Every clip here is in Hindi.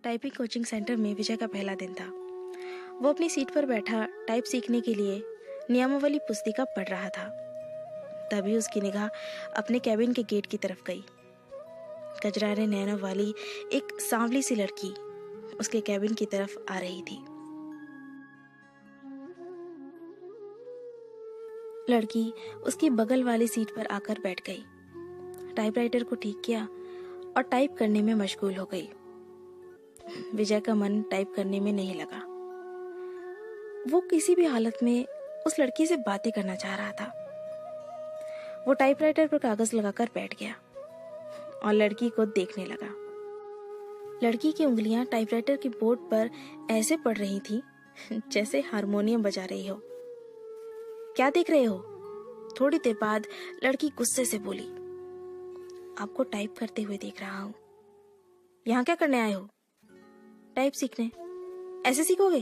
टाइपिंग कोचिंग सेंटर में विजय का पहला दिन था। वो अपनी सीट पर बैठा टाइप सीखने के लिए नियमावली पुस्तिका पढ़ रहा था। तभी उसकी निगाह अपने कैबिन के गेट की तरफ गई। कजरारे नैनों वाली एक सांवली सी लड़की उसके कैबिन की तरफ आ रही थी। लड़की उसकी बगल वाली सीट पर आकर बैठ गई, टाइपराइटर को ठीक किया और टाइप करने में मशगूल हो गई। विजय का मन टाइप करने में नहीं लगा। वो किसी भी हालत में उस लड़की से बातें करना चाह रहा था। वो टाइपराइटर पर कागज लगाकर बैठ गया और लड़की को देखने लगा। लड़की की उंगलियां टाइपराइटर के बोर्ड पर ऐसे पड़ रही थी जैसे हारमोनियम बजा रही हो। क्या देख रहे हो? थोड़ी देर बाद लड़की गुस्से से बोली, आपको टाइप करते हुए देख रहा हूं। यहां क्या करने आए हो? टाइप सीखने। ऐसे सीखोगे?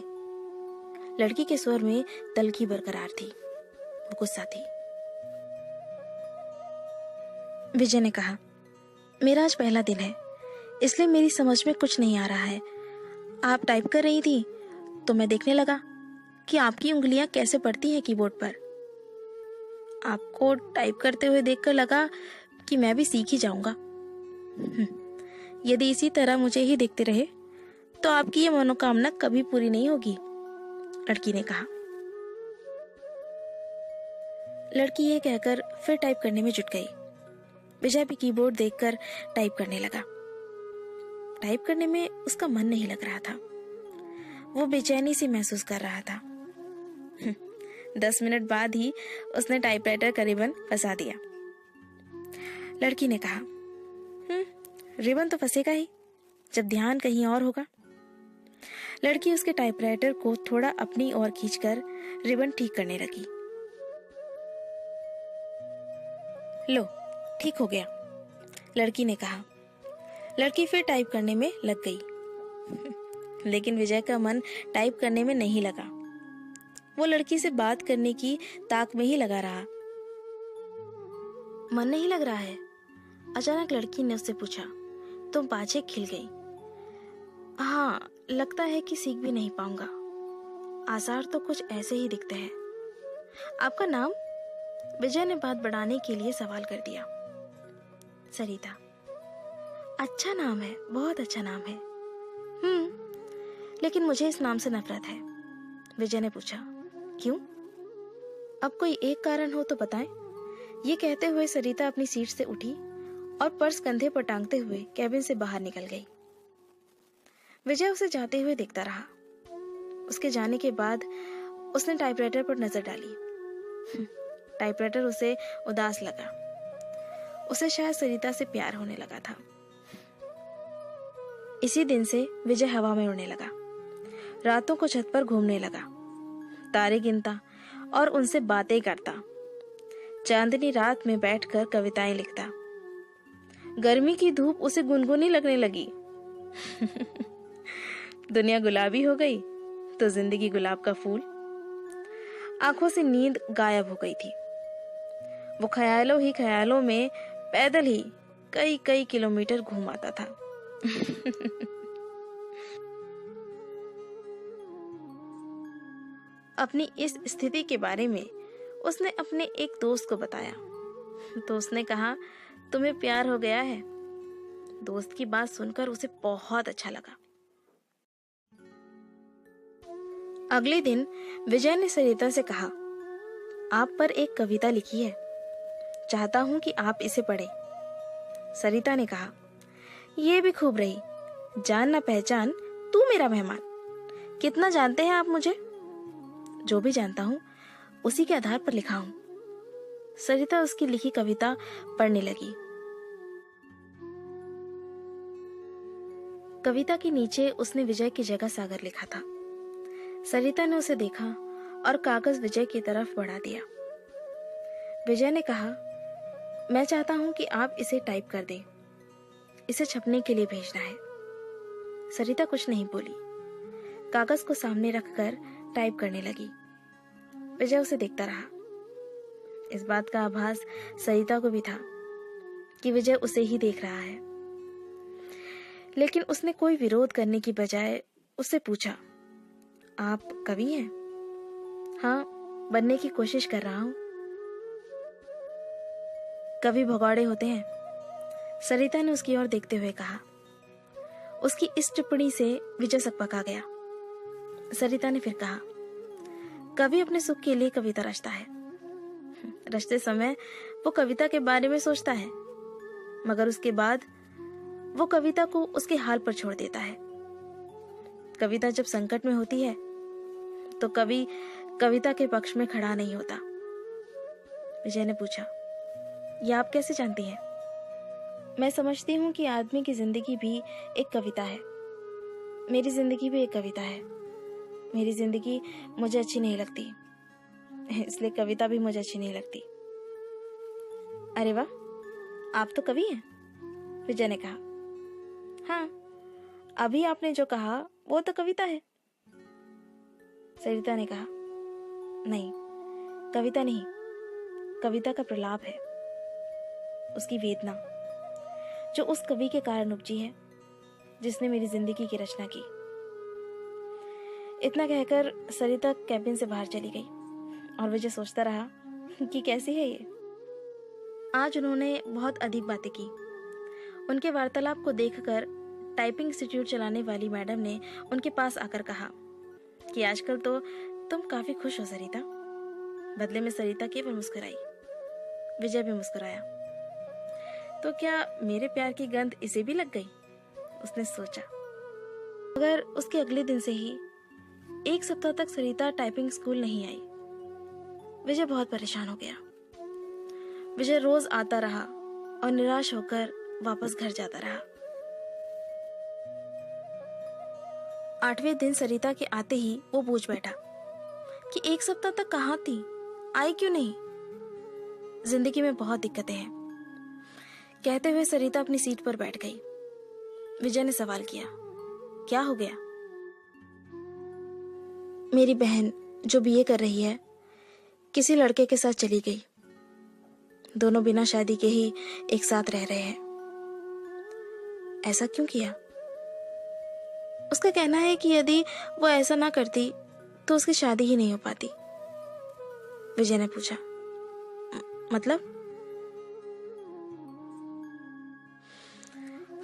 लड़की के स्वर में तल्खी बरकरार थी। वो गुस्सा थी। विजय ने कहा, मेरा आज पहला दिन है, इसलिए मेरी समझ में कुछ नहीं आ रहा है। आप टाइप कर रही थी तो मैं देखने लगा कि आपकी उंगलियां कैसे पड़ती हैं कीबोर्ड पर। आपको टाइप करते हुए देखकर लगा कि मैं भी सीख ही जाऊंगा। यदि इसी तरह मुझे ही देखते रहे तो आपकी ये मनोकामना कभी पूरी नहीं होगी, लड़की ने कहा। लड़की ये कहकर फिर टाइप करने में जुट गई। विजय भी कीबोर्ड देखकर टाइप करने लगा। टाइप करने में उसका मन नहीं लग रहा था। वो बेचैनी सी महसूस कर रहा था। 10 मिनट बाद ही उसने टाइपराइटर का रिबन फंसा दिया। लड़की ने कहा, रिबन तो फंसेगा ही जब ध्यान कहीं और होगा। लड़की उसके टाइपराइटर को थोड़ा अपनी ओर खींचकर रिबन ठीक करने लगी। लो, ठीक हो गया, लड़की ने कहा। लड़की फिर टाइप करने में लग गई। लेकिन विजय का मन टाइप करने में नहीं लगा। वो लड़की से बात करने की ताक में ही लगा रहा। मन नहीं लग रहा है? अचानक लड़की ने उससे पूछा। तुम पाछे खिल गई। हाँ, लगता है कि सीख भी नहीं पाऊंगा। आसार तो कुछ ऐसे ही दिखते हैं। आपका नाम? विजय ने बात बढ़ाने के लिए सवाल कर दिया। सरिता। अच्छा नाम है, बहुत अच्छा नाम है। लेकिन मुझे इस नाम से नफरत है। विजय ने पूछा, क्यों? अब कोई एक कारण हो तो बताएं। ये कहते हुए सरिता अपनी सीट से उठी और पर्स कंधे पर टांगते हुए कैबिन से बाहर निकल गई। विजय उसे जाते हुए देखता रहा। उसके जाने के बाद उसने टाइपराइटर पर नजर डाली। टाइपराइटर उसे उदास लगा। उसे शायद सरिता से प्यार होने लगा था। इसी दिन से विजय हवा में उड़ने लगा। रातों को छत पर घूमने लगा, तारे गिनता और उनसे बातें करता। चांदनी रात में बैठकर कविताएं लिखता। गर्मी की धूप उसे गुनगुनी लगने लगी। दुनिया गुलाबी हो गई तो जिंदगी गुलाब का फूल। आंखों से नींद गायब हो गई थी। वो ख्यालों ही ख्यालों में पैदल ही कई कई किलोमीटर घूम आता था। अपनी इस स्थिति के बारे में उसने अपने एक दोस्त को बताया तो उसने कहा, तुम्हें प्यार हो गया है। दोस्त की बात सुनकर उसे बहुत अच्छा लगा। अगले दिन विजय ने सरिता से कहा, आप पर एक कविता लिखी है, चाहता हूं कि आप इसे पढ़ें। सरिता ने कहा, यह भी खूब रही, जान ना पहचान तू मेरा मेहमान। कितना जानते हैं आप मुझे? जो भी जानता हूं उसी के आधार पर लिखा हूं। सरिता उसकी लिखी कविता पढ़ने लगी। कविता के नीचे उसने विजय की जगह सागर लिखा था। सरिता ने उसे देखा और कागज विजय की तरफ बढ़ा दिया। विजय ने कहा, मैं चाहता हूं कि आप इसे टाइप कर दें। इसे छपने के लिए भेजना है। सरिता कुछ नहीं बोली। कागज को सामने रखकर टाइप करने लगी। विजय उसे देखता रहा। इस बात का आभास सरिता को भी था कि विजय उसे ही देख रहा है। लेकिन उसने कोई विरोध करने की बजाय उससे पूछा, आप कवि हैं? हाँ, बनने की कोशिश कर रहा हूँ। कवि भगौड़े होते हैं, सरिता ने उसकी ओर देखते हुए कहा। उसकी इस टिप्पणी से विजय सकपका गया। सरिता ने फिर कहा, कवि अपने सुख के लिए कविता रचता है। रचते समय वो कविता के बारे में सोचता है, मगर उसके बाद वो कविता को उसके हाल पर छोड़ देता है। कविता जब संकट में होती है तो कवि कविता के पक्ष में खड़ा नहीं होता। विजय ने पूछा, यह आप कैसे जानती हैं? मैं समझती हूँ कि आदमी की जिंदगी भी एक कविता है। मेरी जिंदगी भी एक कविता है। मेरी जिंदगी मुझे अच्छी नहीं लगती, इसलिए कविता भी मुझे अच्छी नहीं लगती। अरे वाह, आप तो कवि हैं, विजय ने कहा। हाँ, अभी आपने जो कहा वो तो कविता है, सरिता ने कहा। नहीं, कविता नहीं, कविता का प्रलाप है, उसकी वेदना, जो उस कवि के कारण उपजी है जिसने मेरी जिंदगी की रचना की। इतना कहकर सरिता कैबिन से बाहर चली गई और विजय सोचता रहा कि कैसी है ये। आज उन्होंने बहुत अधिक बातें की। उनके वार्तालाप को देखकर टाइपिंग इंस्टीट्यूट चलाने वाली मैडम ने उनके पास आकर कहा कि आजकल तो तुम काफी खुश हो सरिता। बदले में सरिता केवल मुस्कुराई। विजय भी मुस्कुराया। तो क्या मेरे प्यार की गंध इसे भी लग गई, उसने सोचा। मगर उसके अगले दिन से ही एक सप्ताह तक सरिता टाइपिंग स्कूल नहीं आई। विजय बहुत परेशान हो गया। विजय रोज आता रहा और निराश होकर वापस घर जाता रहा। 8वें दिन सरिता के आते ही वो पूछ बैठा कि एक सप्ताह तक कहाँ थी, आई क्यों नहीं? जिंदगी में बहुत दिक्कतें हैं, कहते हुए सरिता अपनी सीट पर बैठ गई। विजय ने सवाल किया, क्या हो गया? मेरी बहन जो बीए कर रही है, किसी लड़के के साथ चली गई। दोनों बिना शादी के ही एक साथ रह रहे हैं। ऐसा क्यों किया? उसका कहना है कि यदि वो ऐसा ना करती तो उसकी शादी ही नहीं हो पाती। विजय ने पूछा, मतलब?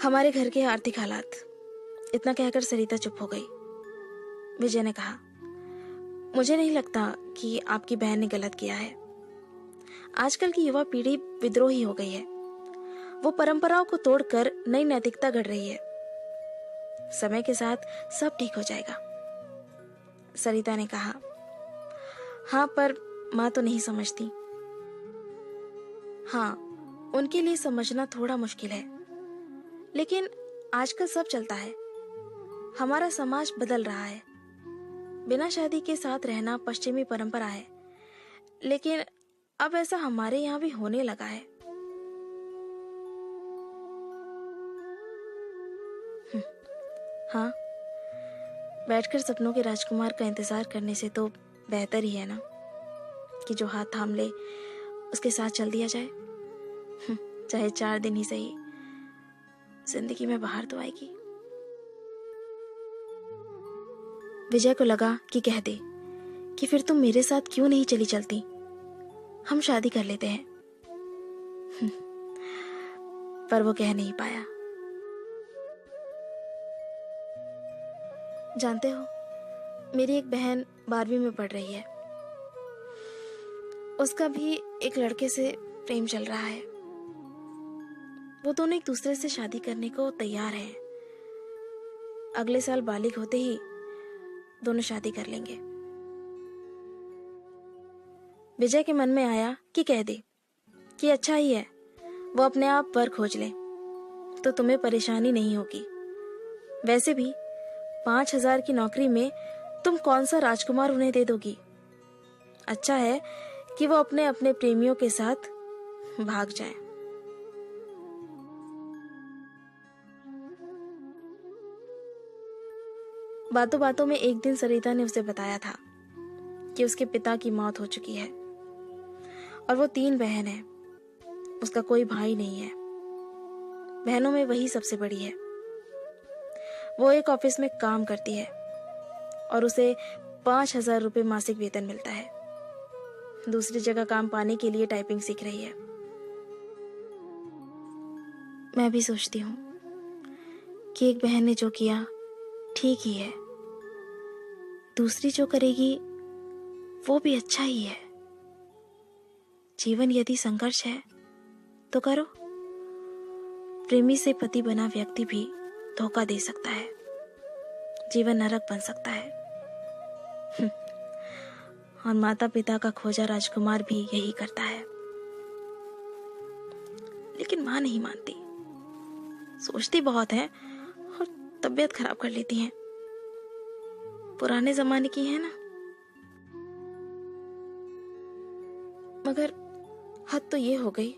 हमारे घर के आर्थिक हालात। इतना कहकर सरिता चुप हो गई। विजय ने कहा, मुझे नहीं लगता कि आपकी बहन ने गलत किया है। आजकल की युवा पीढ़ी विद्रोही हो गई है। वो परंपराओं को तोड़कर नई नैतिकता गढ़ रही है। समय के साथ सब ठीक हो जाएगा। सरिता ने कहा, हाँ, पर माँ तो नहीं समझती। हाँ, उनके लिए समझना थोड़ा मुश्किल है, लेकिन आजकल सब चलता है। हमारा समाज बदल रहा है। बिना शादी के साथ रहना पश्चिमी परंपरा है, लेकिन अब ऐसा हमारे यहाँ भी होने लगा है। हाँ, बैठकर सपनों के राजकुमार का इंतजार करने से तो बेहतर ही है ना कि जो हाथ थाम ले उसके साथ चल दिया जाए। चाहे 4 दिन ही सही, जिंदगी में बाहर तो आएगी। विजय को लगा कि कह दे कि फिर तुम मेरे साथ क्यों नहीं चली चलती, हम शादी कर लेते हैं। पर वो कह नहीं पाया। जानते हो, मेरी एक बहन 12वीं में पढ़ रही है। उसका भी एक लड़के से प्रेम चल रहा है। वो दोनों एक दूसरे से शादी करने को तैयार हैं। अगले साल बालिग होते ही दोनों शादी कर लेंगे। विजय के मन में आया कि कह दे कि अच्छा ही है, वो अपने आप वर खोज ले तो तुम्हें परेशानी नहीं होगी। वैसे भी 5,000 की नौकरी में तुम कौन सा राजकुमार उन्हें दे दोगी। अच्छा है कि वो अपने अपने प्रेमियों के साथ भाग जाए। बातों बातों में एक दिन सरिता ने उसे बताया था कि उसके पिता की मौत हो चुकी है और वो 3 बहन है। उसका कोई भाई नहीं है। बहनों में वही सबसे बड़ी है। वो एक ऑफिस में काम करती है और उसे 5,000 रुपये मासिक वेतन मिलता है। दूसरी जगह काम पाने के लिए टाइपिंग सीख रही है। मैं भी सोचती हूँ कि एक बहन ने जो किया ठीक ही है, दूसरी जो करेगी वो भी अच्छा ही है। जीवन यदि संघर्ष है तो करो। प्रेमी से पति बना व्यक्ति भी धोखा दे सकता है, जीवन नरक बन सकता है। और माता पिता का खोजा राजकुमार भी यही करता है। लेकिन मां नहीं मानती, सोचती बहुत है और तबीयत खराब कर लेती हैं। पुराने जमाने की है ना। मगर हद तो ये हो गई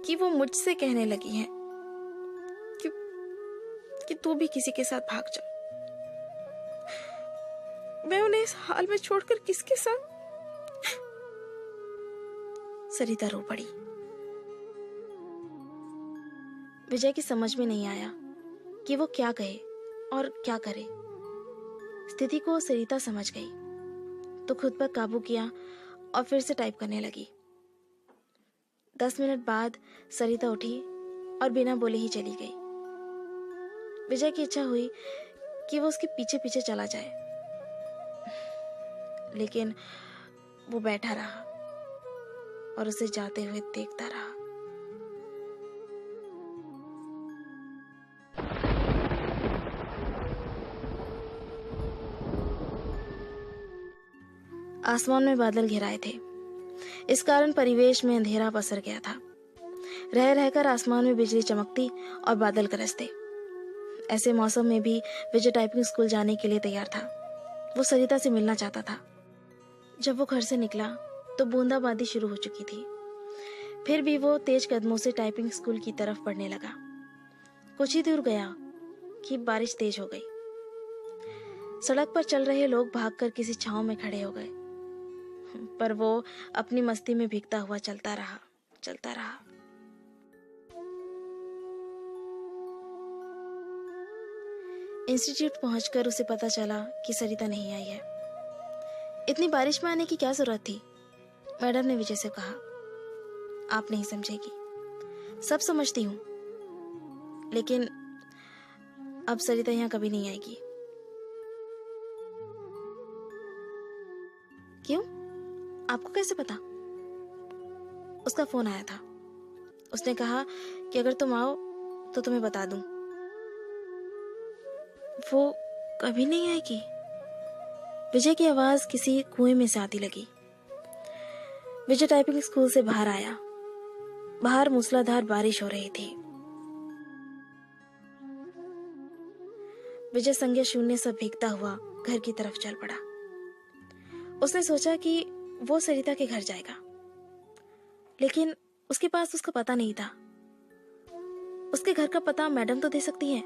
कि वो मुझसे कहने लगी हैं कि तू भी किसी के साथ भाग जा। मैं उन्हें इस हाल में छोड़कर किसके साथ। सरिता रो पड़ी। विजय की समझ में नहीं आया कि वो क्या कहे और क्या करे। स्थिति को सरिता समझ गई तो खुद पर काबू किया और फिर से टाइप करने लगी। 10 मिनट बाद सरिता उठी और बिना बोले ही चली गई। विजय की इच्छा हुई कि वो उसके पीछे पीछे चला जाए, लेकिन वो बैठा रहा और उसे जाते हुए देखता रहा। आसमान में बादल घिराए थे, इस कारण परिवेश में अंधेरा पसर गया था। रह रहकर आसमान में बिजली चमकती और बादल गरजते। ऐसे मौसम में भी विजय टाइपिंग स्कूल जाने के लिए तैयार था। वो सरिता से मिलना चाहता था। जब वो घर से निकला तो बूंदाबांदी शुरू हो चुकी थी। फिर भी वो तेज कदमों से टाइपिंग स्कूल की तरफ बढ़ने लगा। कुछ ही दूर गया कि बारिश तेज हो गई। सड़क पर चल रहे लोग भागकर किसी छांव में खड़े हो गए, पर वो अपनी मस्ती में भीगता हुआ चलता रहा। इंस्टीट्यूट पहुंचकर उसे पता चला कि सरिता नहीं आई है। इतनी बारिश में आने की क्या जरूरत थी? मैडम ने विजय से कहा, आप नहीं समझेगी, सब समझती हूँ, लेकिन अब सरिता यहाँ कभी नहीं आएगी। क्यों? आपको कैसे पता? उसका फोन आया था। उसने कहा कि अगर तुम आओ तो तुम्हें बता दूं। वो कभी नहीं आएगी? विजय की आवाज किसी कुएं में से आती लगी। विजय टाइपिंग स्कूल से बाहर आया। बाहर मूसलाधार बारिश हो रही थी। विजय संज्ञा शून्य सा भीगता हुआ घर की तरफ चल पड़ा। उसने सोचा कि वो सरिता के घर जाएगा, लेकिन उसके पास उसका पता नहीं था। उसके घर का पता मैडम तो दे सकती है,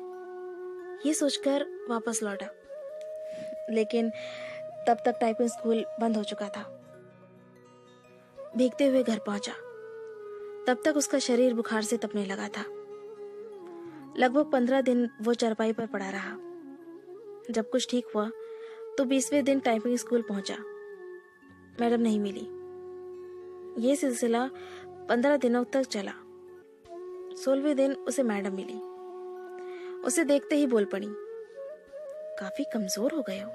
ये सोचकर वापस लौटा। लेकिन तब तक टाइपिंग स्कूल बंद हो चुका था। भीगते हुए घर पहुंचा। तब तक उसका शरीर बुखार से तपने लगा था। लगभग 15 दिन वो चारपाई पर पड़ा रहा। जब कुछ ठीक हुआ तो 20वें दिन टाइपिंग स्कूल पहुंचा। मैडम नहीं मिली। ये सिलसिला 15 दिनों तक चला। 16वें दिन उसे मैडम मिली। उसे देखते ही बोल पड़ी, काफी कमजोर हो गए हो।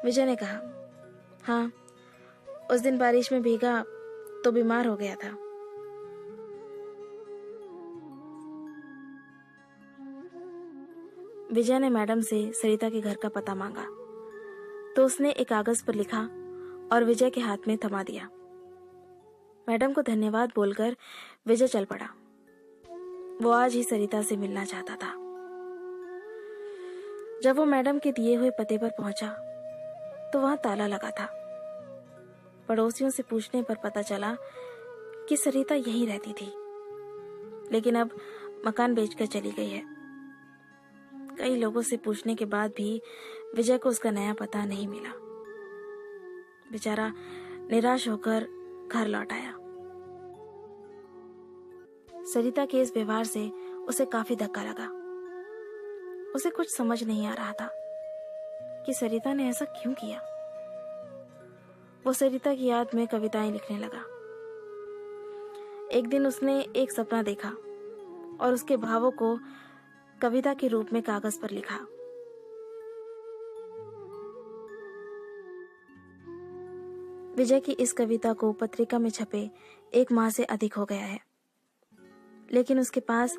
विजय ने कहा, हाँ, उस दिन बारिश में भीगा तो बीमार हो गया था। विजय ने मैडम से सरिता के घर का पता मांगा तो उसने एक कागज पर लिखा और विजय के हाथ में थमा दिया। मैडम को धन्यवाद बोलकर विजय चल पड़ा। वो आज ही सरिता से मिलना चाहता था। जब वो मैडम के दिए हुए पते पर पहुंचा तो वहां ताला लगा था। पड़ोसियों से पूछने पर पता चला कि सरिता यहीं रहती थी, लेकिन अब मकान बेचकर चली गई है। कई लोगों से पूछने के बाद भी विजय को उसका नया पता नहीं मिला। बेचारा निराश होकर घर लौट आया। सरिता के इस व्यवहार से उसे काफी धक्का लगा। उसे कुछ समझ नहीं आ रहा था कि सरिता ने ऐसा क्यों किया। वो सरिता की याद में कविताएं लिखने लगा। एक दिन उसने एक सपना देखा और उसके भावों को कविता के रूप में कागज पर लिखा। विजय की इस कविता को पत्रिका में छपे 1 माह से अधिक हो गया है, लेकिन उसके पास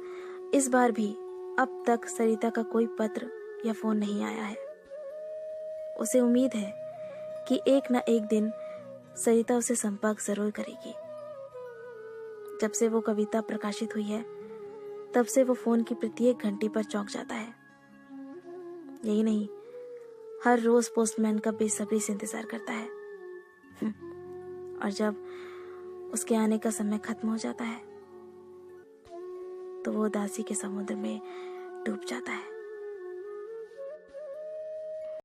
इस बार भी अब तक सरिता का कोई पत्र या फोन नहीं आया है। उसे उम्मीद है कि एक न एक दिन सरिता उसे संपर्क जरूर करेगी। जब से वो कविता प्रकाशित हुई है, तब से वो फोन की प्रत्येक घंटी पर चौंक जाता है। यही नहीं, हर रोज पोस्टमैन का बेसब्री से इंतजार करता है। और जब उसके आने का समय खत्म हो जाता है, तो वो उदासी के समुद्र में डूब जाता है।